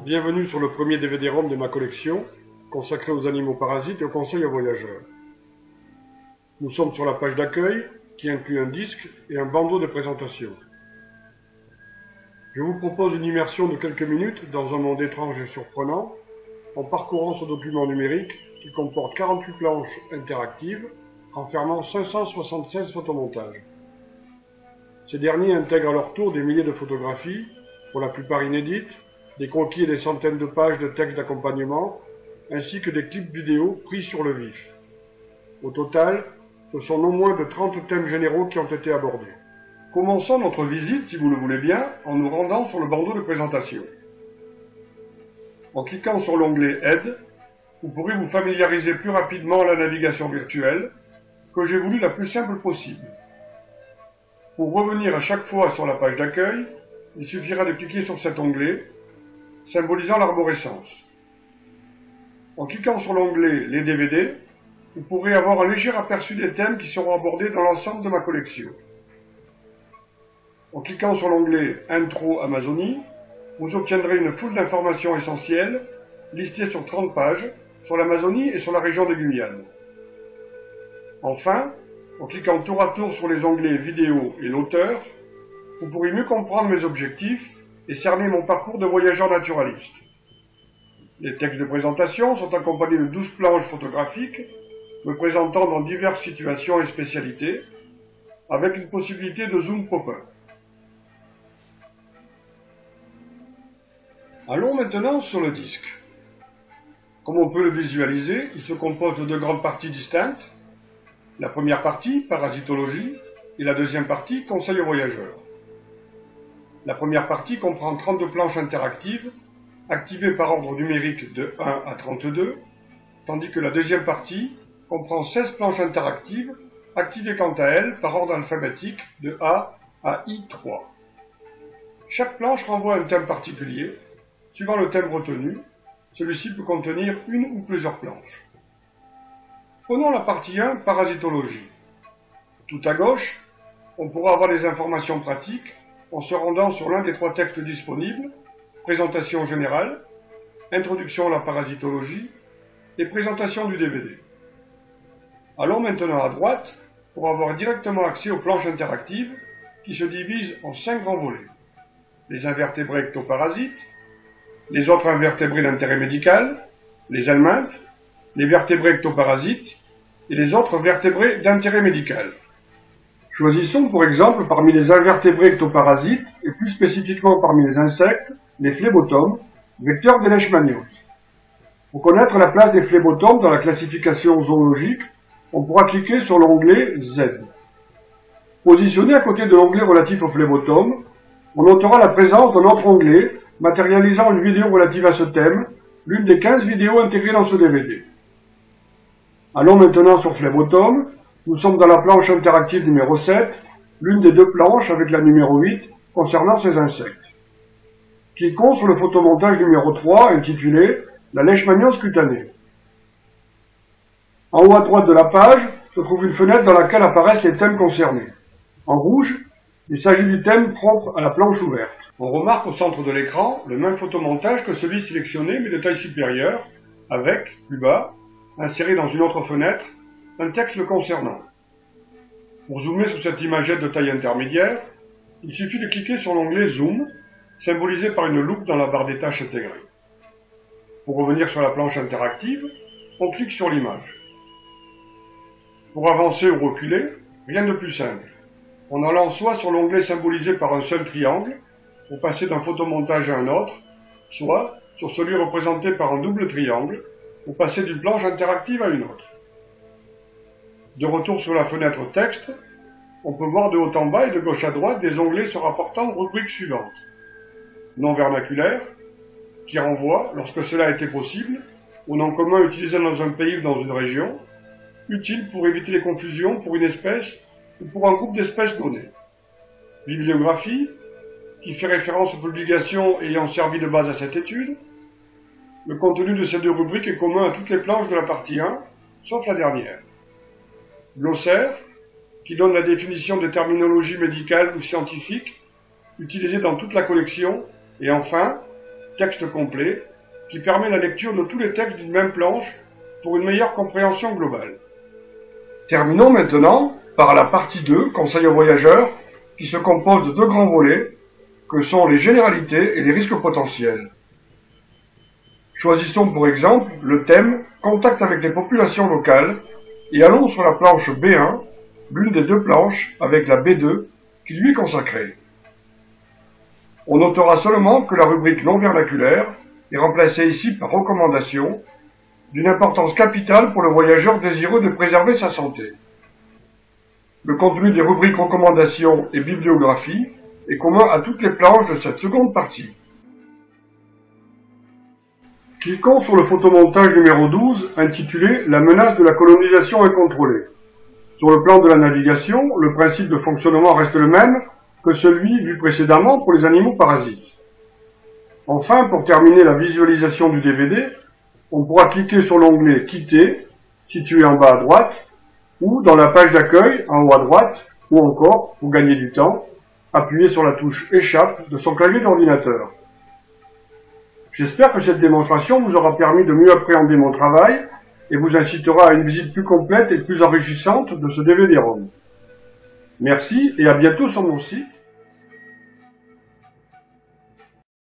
Bienvenue sur le premier DVD-ROM de ma collection, consacré aux animaux parasites et aux conseils aux voyageurs. Nous sommes sur la page d'accueil, qui inclut un disque et un bandeau de présentation. Je vous propose une immersion de quelques minutes dans un monde étrange et surprenant, en parcourant ce document numérique qui comporte 48 planches interactives, renfermant 576 photomontages. Ces derniers intègrent à leur tour des milliers de photographies, pour la plupart inédites, des croquis et des centaines de pages de textes d'accompagnement, ainsi que des clips vidéo pris sur le vif. Au total, ce sont non moins de 30 thèmes généraux qui ont été abordés. Commençons notre visite, si vous le voulez bien, en nous rendant sur le bandeau de présentation. En cliquant sur l'onglet Aide, vous pourrez vous familiariser plus rapidement à la navigation virtuelle, que j'ai voulu la plus simple possible. Pour revenir à chaque fois sur la page d'accueil, il suffira de cliquer sur cet onglet, symbolisant l'arborescence. En cliquant sur l'onglet Les DVD, vous pourrez avoir un léger aperçu des thèmes qui seront abordés dans l'ensemble de ma collection. En cliquant sur l'onglet Intro Amazonie, vous obtiendrez une foule d'informations essentielles, listées sur 30 pages, sur l'Amazonie et sur la région de Guyane. Enfin, en cliquant tour à tour sur les onglets Vidéo et l'auteur, vous pourrez mieux comprendre mes objectifs et cerner mon parcours de voyageur naturaliste. Les textes de présentation sont accompagnés de 12 planches photographiques, me présentant dans diverses situations et spécialités, avec une possibilité de zoom pop-up. Allons maintenant sur le disque. Comme on peut le visualiser, il se compose de deux grandes parties distinctes. La première partie, parasitologie, et la deuxième partie, conseil aux voyageurs. La première partie comprend 32 planches interactives, activées par ordre numérique de 1 à 32, tandis que la deuxième partie comprend 16 planches interactives, activées quant à elles par ordre alphabétique de A à I3. Chaque planche renvoie à un thème particulier. Suivant le thème retenu, celui-ci peut contenir une ou plusieurs planches. Prenons la partie 1, parasitologie. Tout à gauche, on pourra avoir des informations pratiques en se rendant sur l'un des trois textes disponibles, présentation générale, introduction à la parasitologie et présentation du DVD. Allons maintenant à droite pour avoir directement accès aux planches interactives qui se divisent en 5 grands volets. Les invertébrés ectoparasites, les autres invertébrés d'intérêt médical, les helminthes, les vertébrés ectoparasites et les autres vertébrés d'intérêt médical. Choisissons pour exemple parmi les invertébrés ectoparasites et plus spécifiquement parmi les insectes, les phlébotomes, vecteurs des leishmanioses. Pour connaître la place des phlébotomes dans la classification zoologique, on pourra cliquer sur l'onglet Z. Positionné à côté de l'onglet relatif aux phlébotomes, on notera la présence d'un autre onglet matérialisant une vidéo relative à ce thème, l'une des 15 vidéos intégrées dans ce DVD. Allons maintenant sur phlébotomes. Nous sommes dans la planche interactive numéro 7, l'une des deux planches avec la numéro 8 concernant ces insectes. Cliquons sur le photomontage numéro 3 intitulé « La leishmaniose cutanée ». En haut à droite de la page se trouve une fenêtre dans laquelle apparaissent les thèmes concernés. En rouge, il s'agit du thème propre à la planche ouverte. On remarque au centre de l'écran le même photomontage que celui sélectionné mais de taille supérieure, avec, plus bas, inséré dans une autre fenêtre, un texte le concernant. Pour zoomer sur cette imagette de taille intermédiaire, il suffit de cliquer sur l'onglet Zoom, symbolisé par une loupe dans la barre des tâches intégrée. Pour revenir sur la planche interactive, on clique sur l'image. Pour avancer ou reculer, rien de plus simple. En allant soit sur l'onglet symbolisé par un seul triangle, pour passer d'un photomontage à un autre, soit sur celui représenté par un double triangle, pour passer d'une planche interactive à une autre. De retour sur la fenêtre texte, on peut voir de haut en bas et de gauche à droite des onglets se rapportant aux rubriques suivantes. Nom vernaculaire, qui renvoie, lorsque cela était possible, au nom commun utilisé dans un pays ou dans une région, utile pour éviter les confusions pour une espèce ou pour un groupe d'espèces données. Bibliographie, qui fait référence aux publications ayant servi de base à cette étude. Le contenu de ces deux rubriques est commun à toutes les planches de la partie 1, sauf la dernière. Glossaire, qui donne la définition des terminologies médicales ou scientifiques utilisées dans toute la collection. Et enfin, texte complet, qui permet la lecture de tous les textes d'une même planche pour une meilleure compréhension globale. Terminons maintenant par la partie 2, Conseil aux voyageurs, qui se compose de 2 grands volets, que sont les généralités et les risques potentiels. Choisissons pour exemple le thème « Contact avec les populations locales » et allons sur la planche B1, l'une des 2 planches avec la B2 qui lui est consacrée. On notera seulement que la rubrique non vernaculaire est remplacée ici par recommandation, d'une importance capitale pour le voyageur désireux de préserver sa santé. Le contenu des rubriques recommandations et bibliographie est commun à toutes les planches de cette seconde partie. Cliquons sur le photomontage numéro 12 intitulé « La menace de la colonisation incontrôlée ». Sur le plan de la navigation, le principe de fonctionnement reste le même que celui vu précédemment pour les animaux parasites. Enfin, pour terminer la visualisation du DVD, on pourra cliquer sur l'onglet « Quitter » situé en bas à droite, ou dans la page d'accueil en haut à droite, ou encore, pour gagner du temps, appuyer sur la touche « Échappe » de son clavier d'ordinateur. J'espère que cette démonstration vous aura permis de mieux appréhender mon travail et vous incitera à une visite plus complète et plus enrichissante de ce DVD-ROM. Merci et à bientôt sur mon site